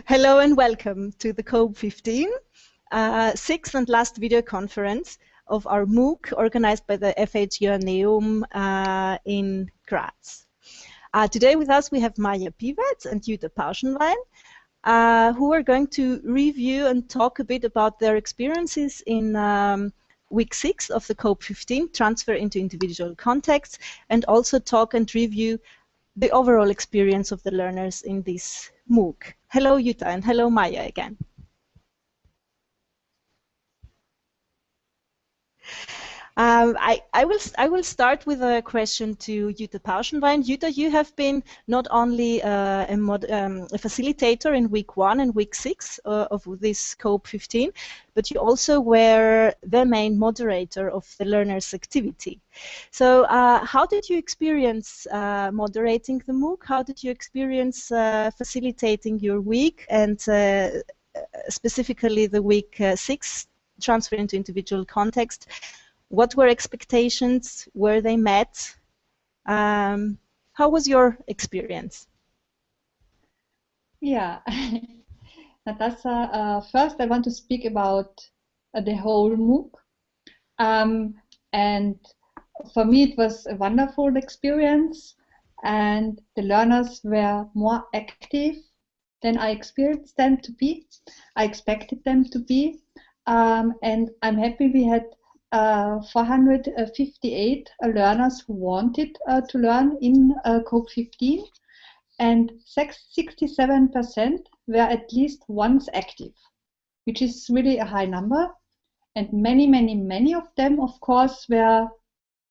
Hello and welcome to the COPE15, sixth and last video conference of our MOOC organized by the FH Joanneum in Graz. Today with us we have Maja Piwetz and Jutta Pauschenwein, who are going to review and talk a bit about their experiences in week 6 of the COPE15, transfer into individual contexts, and also talk and review the overall experience of the learners in this MOOC. Hello Jutta and hello Maja again. I will start with a question to Jutta Pauschenwein. Jutta, you have been not only a facilitator in week 1 and week 6 of this COPE15, but you also were the main moderator of the learners' activity. So how did you experience moderating the MOOC? How did you experience facilitating your week, and specifically the week 6, transfer into individual context? What were expectations? Were they met? How was your experience? Yeah, Natasha, first I want to speak about the whole MOOC. And for me it was a wonderful experience, and the learners were more active than I experienced them to be. I expected them to be. And I'm happy we had 458 learners who wanted to learn in COPE15, and 67% were at least once active, which is really a high number. And many of them, of course, were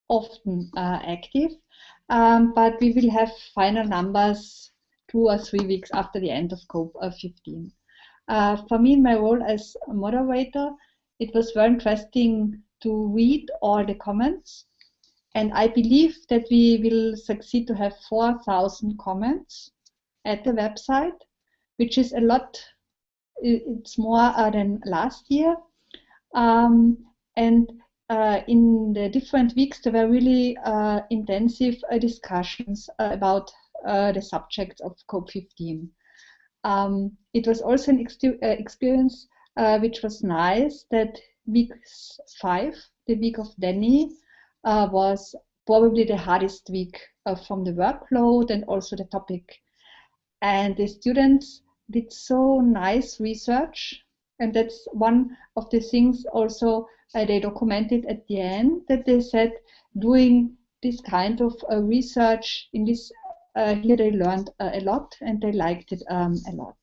often active, but we will have final numbers 2 or 3 weeks after the end of COPE15. For me, in my role as a moderator, it was very interesting to read all the comments, and I believe that we will succeed to have 4,000 comments at the website, which is a lot. It's more than last year, and in the different weeks there were really intensive discussions about the subjects of COPE15. It was also an experience which was nice, that week 5, the week of Danny, was probably the hardest week from the workload and also the topic. And the students did so nice research, and that's one of the things also they documented at the end, that they said doing this kind of research in this here they learned a lot, and they liked it a lot.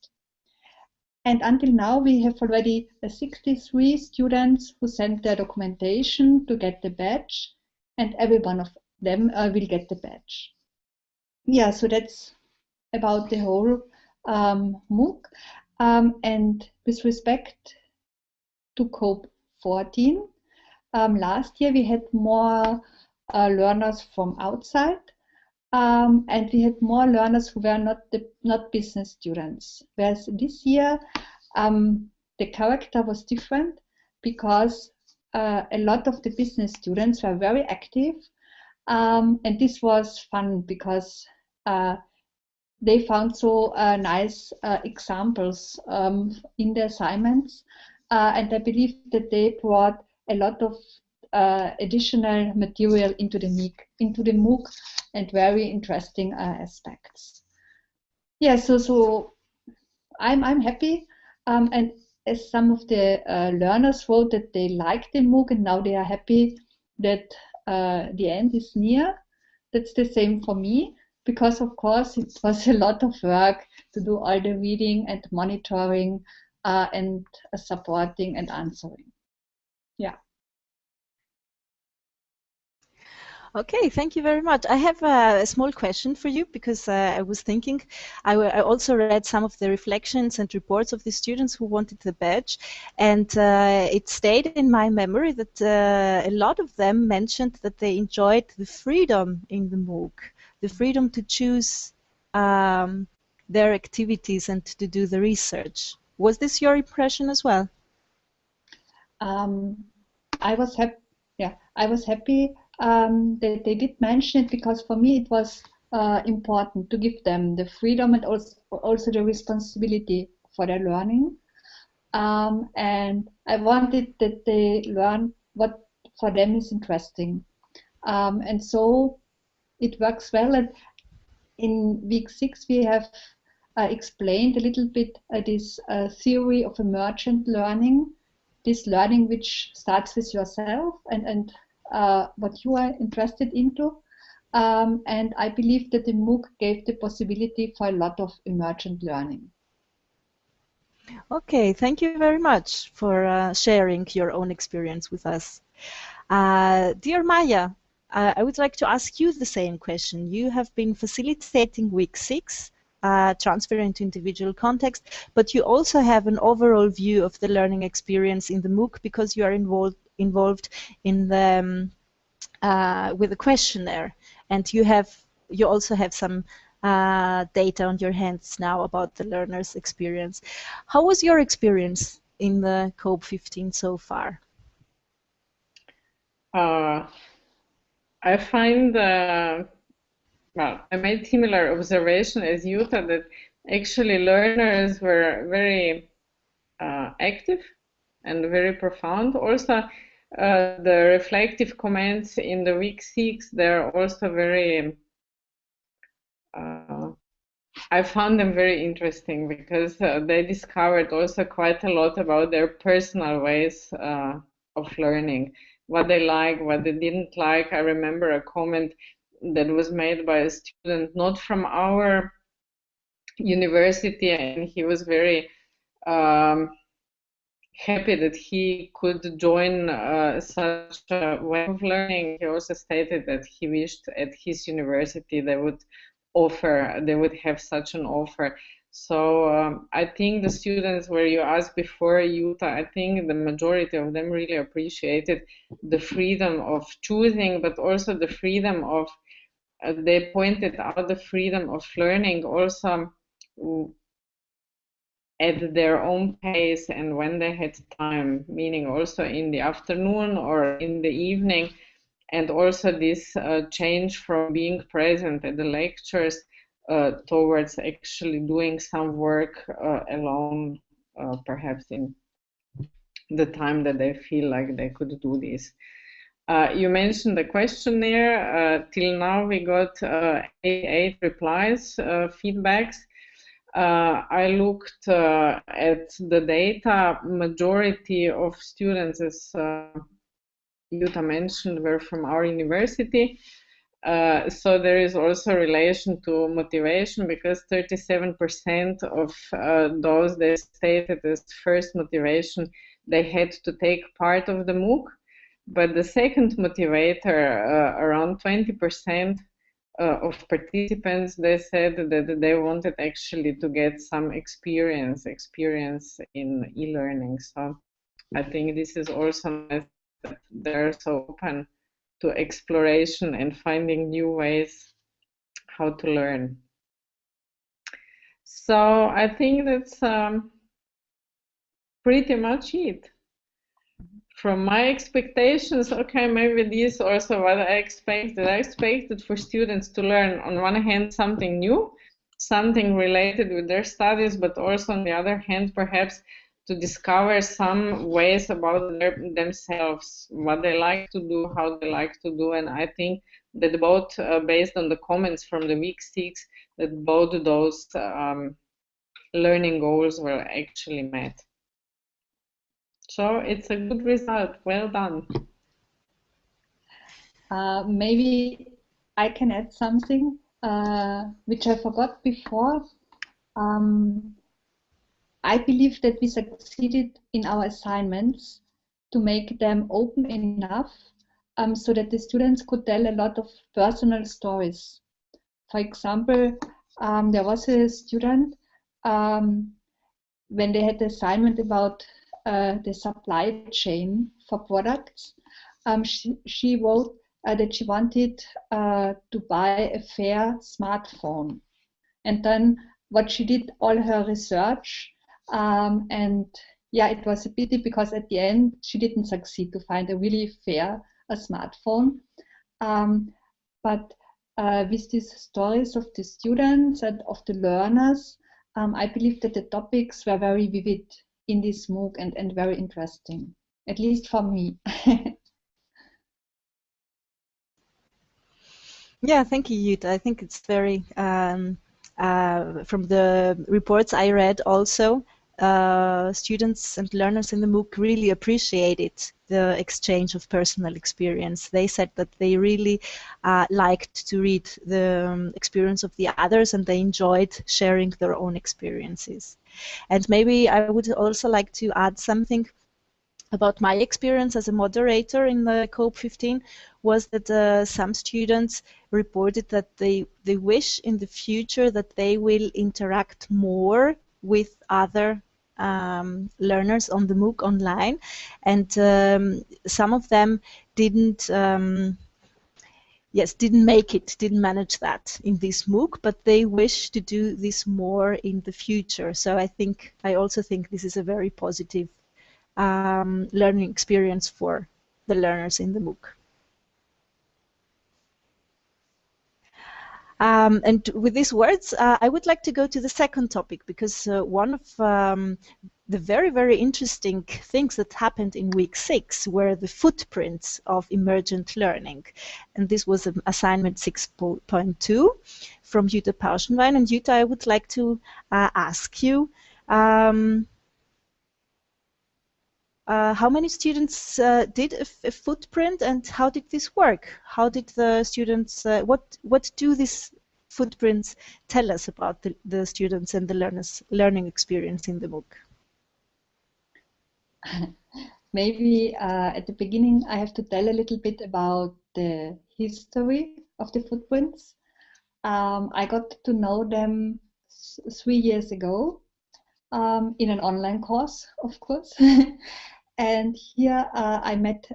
And until now, we have already 63 students who sent their documentation to get the badge, and every one of them will get the badge. Yeah, so that's about the whole MOOC. And with respect to COPE14, last year we had more learners from outside. And we had more learners who were not business students. Whereas this year, the character was different, because a lot of the business students were very active, and this was fun because they found so nice examples in the assignments, and I believe that they brought a lot of additional material into the MOOC, and very interesting aspects. Yeah, so I'm happy, and as some of the learners wrote that they liked the MOOC and now they are happy that the end is near. That's the same for me, because of course it was a lot of work to do all the reading and monitoring and supporting and answering. Yeah. Okay, thank you very much. I have a small question for you, because I was thinking, I also read some of the reflections and reports of the students who wanted the badge, and it stayed in my memory that a lot of them mentioned that they enjoyed the freedom in the MOOC, the freedom to choose their activities and to do the research. Was this your impression as well? I was happy. Yeah, I was happy that they did mention it, because for me it was important to give them the freedom and also the responsibility for their learning. And I wanted that they learn what for them is interesting. And so it works well. And in week 6, we have explained a little bit this theory of emergent learning, this learning which starts with yourself and what you are interested into. And I believe that the MOOC gave the possibility for a lot of emergent learning. Okay, thank you very much for sharing your own experience with us. Dear Maya, I would like to ask you the same question. You have been facilitating week 6, transfer into individual context, but you also have an overall view of the learning experience in the MOOC because you are involved in the with the questionnaire, and you also have some data on your hands now about the learner's experience. How was your experience in the COPE 15 so far? I find, well, I made similar observation as Jutta that actually learners were very active and very profound. Also, the reflective comments in the week 6, they're also very, I found them very interesting because they discovered also quite a lot about their personal ways of learning, what they like, what they didn't like. I remember a comment that was made by a student not from our university, and he was very happy that he could join such a way of learning. He also stated that he wished at his university they would have such an offer. So I think the students where you asked before, Jutta, I think the majority of them really appreciated the freedom of choosing, but also the freedom of, they pointed out the freedom of learning also at their own pace and when they had time, meaning also in the afternoon or in the evening. And also this change from being present at the lectures towards actually doing some work alone, perhaps in the time that they feel like they could do this. You mentioned the questionnaire. Till now we got 88 replies, feedbacks. I looked at the data. Majority of students, as Jutta mentioned, were from our university. So there is also relation to motivation because 37% of those they stated as first motivation they had to take part of the MOOC. But the second motivator, around 20% of participants, they said that they wanted actually to get some experience in e-learning. So I think this is also nice that they're so open to exploration and finding new ways how to learn. So I think that's pretty much it. From my expectations, okay, maybe this also what I expected. I expected for students to learn, on one hand, something new, something related with their studies, but also on the other hand, perhaps to discover some ways about themselves, what they like to do, how they like to do. And I think that both, based on the comments from the week 6, that both those learning goals were actually met. So it's a good result. Well done. Maybe I can add something which I forgot before. I believe that we succeeded in our assignments to make them open enough so that the students could tell a lot of personal stories. For example, there was a student when they had the assignment about the supply chain for products, she wrote that she wanted to buy a fair smartphone. And then what she did, all her research, and yeah, it was a pity because at the end she didn't succeed to find a really fair smartphone. But with these stories of the students and of the learners, I believe that the topics were very vivid in this MOOC and very interesting, at least for me. Yeah, thank you, Jutta. I think it's very, from the reports I read also, students and learners in the MOOC really appreciated the exchange of personal experience. They said that they really liked to read the experience of the others, and they enjoyed sharing their own experiences. And maybe I would also like to add something about my experience as a moderator in the COPE 15 was that some students reported that they wish in the future that they will interact more with other learners on the MOOC online, and some of them didn't didn't make it, didn't manage that in this MOOC, but they wish to do this more in the future. So I also think this is a very positive learning experience for the learners in the MOOC. And with these words, I would like to go to the second topic, because one of the very, very interesting things that happened in week 6 were the footprints of emergent learning. And this was assignment 6.2 from Jutta Pauschenwein. And Jutta, I would like to ask you, how many students did a footprint, and how did this work? How did the students, what do these footprints tell us about the students and the learners' learning experience in the MOOC? Maybe at the beginning I have to tell a little bit about the history of the footprints. I got to know them 3 years ago in an online course, of course. And here I met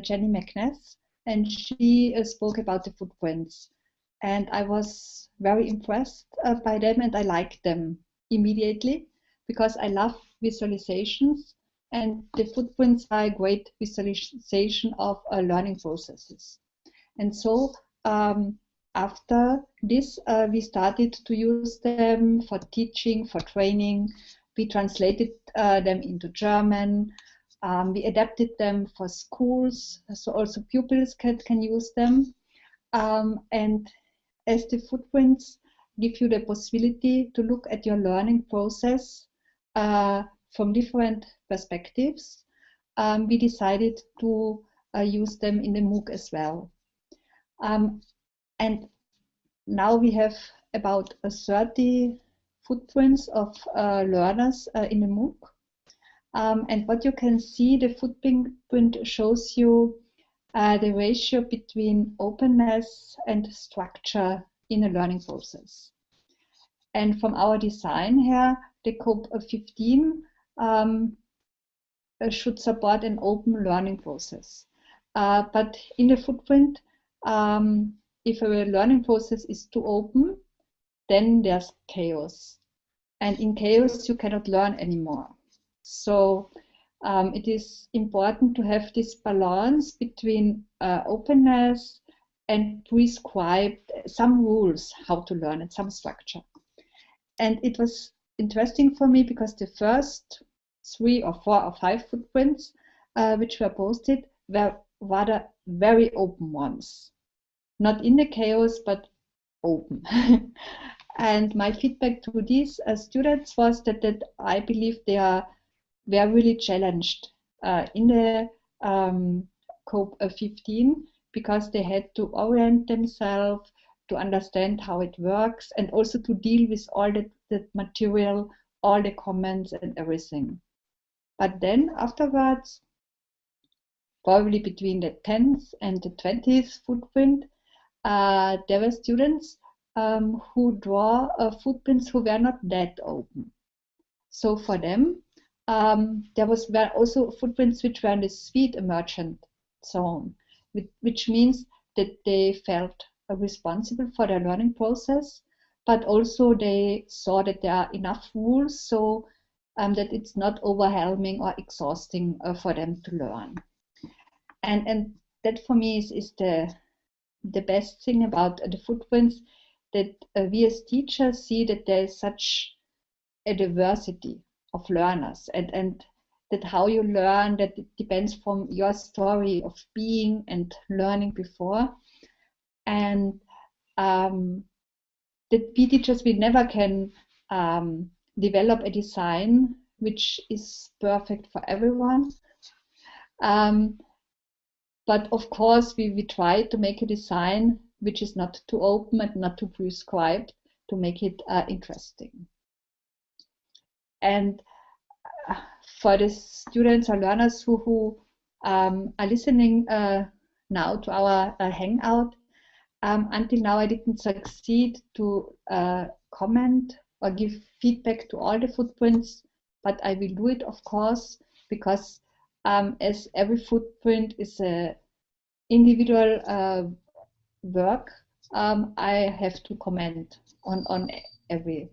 Jenny McNess, and she spoke about the footprints. And I was very impressed by them, and I liked them immediately because I love visualizations, and the footprints are a great visualization of learning processes. And so after this, we started to use them for teaching, for training. We translated them into German. We adapted them for schools, so also pupils can use them. And as the footprints give you the possibility to look at your learning process from different perspectives, we decided to use them in the MOOC as well. And now we have about 30 footprints of learners in the MOOC. And what you can see, the footprint shows you the ratio between openness and structure in a learning process. And from our design here, the COPE 15 should support an open learning process. But in the footprint, if a learning process is too open, then there's chaos. And in chaos, you cannot learn anymore. So it is important to have this balance between openness and prescribe some rules how to learn and some structure. And it was interesting for me because the first 3 or 4 or 5 footprints which were posted were rather very open ones. Not in the chaos, but open. And my feedback to these students was that I believe they were really challenged in the COPE 15 because they had to orient themselves, to understand how it works, and also to deal with all the material, all the comments and everything. But then afterwards, probably between the 10th and the 20th footprint, there were students who draw footprints who were not that open. So for them, there were also footprints which were in the sweet emergent zone, which means that they felt responsible for their learning process, but also they saw that there are enough rules so that it's not overwhelming or exhausting for them to learn. And that for me is the best thing about the footprints, that we as teachers see that there is such a diversity of learners, and that how you learn, that it depends from your story of being and learning before, and that we teachers, we never can develop a design which is perfect for everyone. But of course, we try to make a design which is not too open and not too prescribed, to make it interesting. And for the students or learners who are listening now to our Hangout, until now I didn't succeed to comment or give feedback to all the footprints, but I will do it, of course, because as every footprint is a individual work, I have to comment on every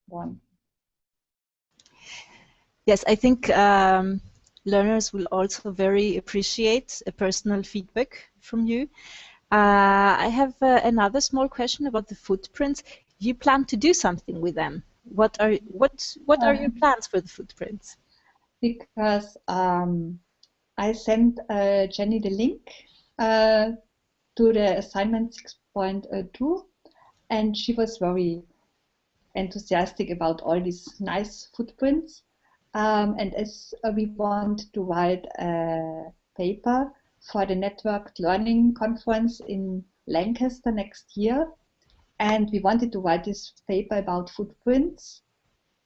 one. Yes, I think learners will also very appreciate a personal feedback from you. I have another small question about the footprints. You plan to do something with them. What are your plans for the footprints? Because I sent Jenny the link to the assignment 6.2, and she was very enthusiastic about all these nice footprints. And as we want to write a paper for the Networked Learning Conference in Lancaster next year, and we wanted to write this paper about footprints,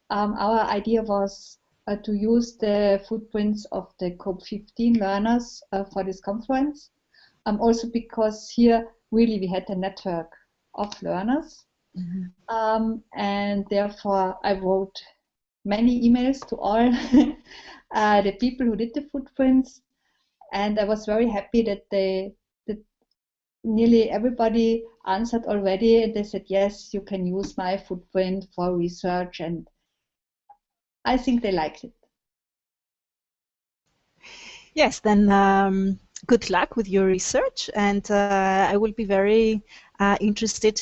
our idea was to use the footprints of the COPE15 learners for this conference. Also because here really we had a network of learners. Mm-hmm. And therefore I wrote many emails to all the people who did the footprints, and I was very happy that nearly everybody answered already, and they said, yes, you can use my footprint for research, and I think they liked it. Yes, then good luck with your research, and I will be very interested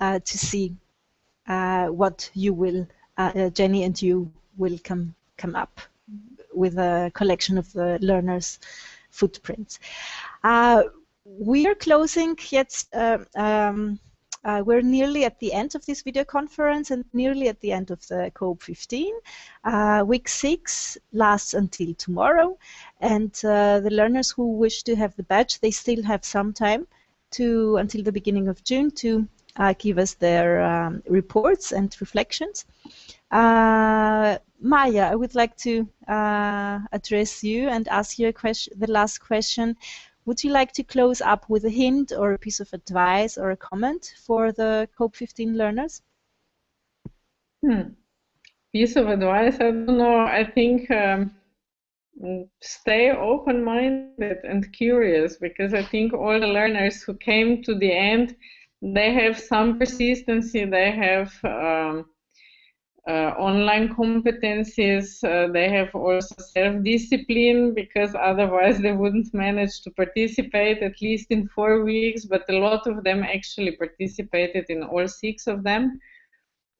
to see what you will, Jenny and you will come up with a collection of the learners' footprints. We are closing yet. We're nearly at the end of this video conference and nearly at the end of the COPE15. Week 6 lasts until tomorrow, and the learners who wish to have the badge, they still have some time until the beginning of June to give us their reports and reflections. Maya, I would like to address you and ask you a question, the last question. Would you like to close up with a hint or a piece of advice or a comment for the COPE15 learners? Piece of advice, I don't know. I think stay open-minded and curious, because I think all the learners who came to the end, they have some persistency, they have online competencies, they have also self-discipline, because otherwise they wouldn't manage to participate at least in 4 weeks, but a lot of them actually participated in all 6 of them.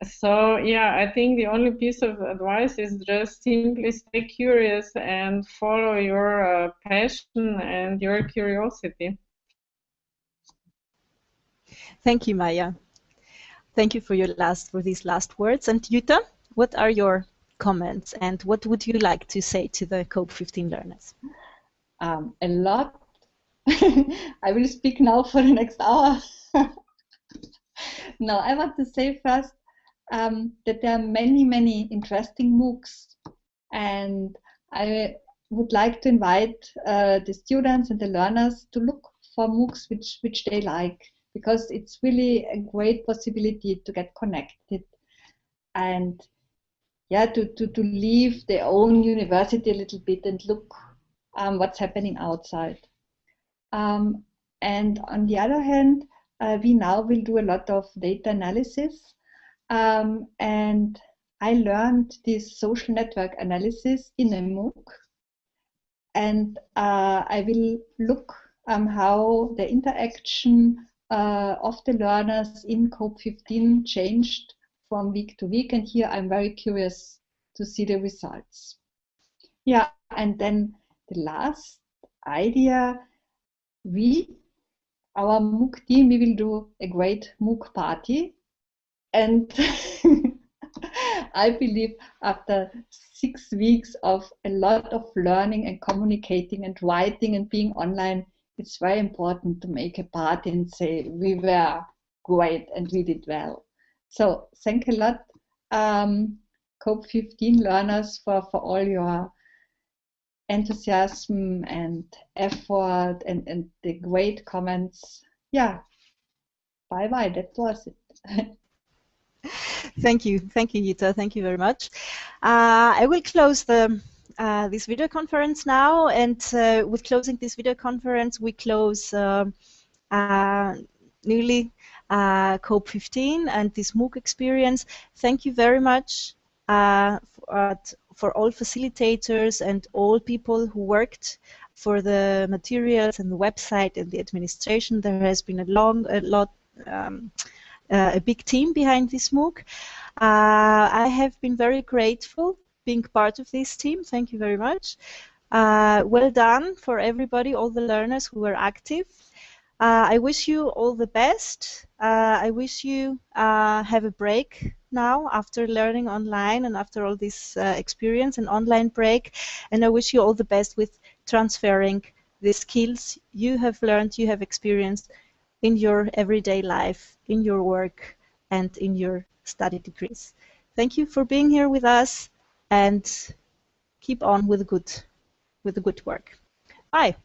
So yeah, I think the only piece of advice is just simply stay curious and follow your passion and your curiosity. Thank you, Maya. Thank you for these last words. And Jutta, what are your comments and what would you like to say to the COPE15 learners? A lot. I will speak now for the next hour. No, I want to say first that there are many interesting MOOCs, and I would like to invite the students and the learners to look for MOOCs which they like, because it's really a great possibility to get connected and yeah, to leave their own university a little bit and look what's happening outside. And on the other hand, we now will do a lot of data analysis, and I learned this social network analysis in a MOOC, and I will look how the interaction of the learners in COPE15 changed from week to week, and here I'm very curious to see the results. Yeah, and then the last idea, our MOOC team, we will do a great MOOC party. And I believe after 6 weeks of a lot of learning and communicating and writing and being online, it's very important to make a party and say we were great and we did well. So thank a lot, COPE 15 learners, for all your enthusiasm and effort and the great comments. Yeah, bye-bye, that was it. Thank you, Jutta. Thank you very much. I will close this video conference now, and with closing this video conference, we close newly COPE 15 and this MOOC experience. Thank you very much for all facilitators and all people who worked for the materials and the website and the administration. There has been a big team behind this MOOC. I have been very grateful being part of this team. Thank you very much. Well done for everybody, all the learners who were active. I wish you all the best. I wish you have a break now after learning online and after all this experience, an online break. And I wish you all the best with transferring the skills you have learned, you have experienced in your everyday life, in your work, and in your study degrees. Thank you for being here with us, and keep on with the good work. Bye.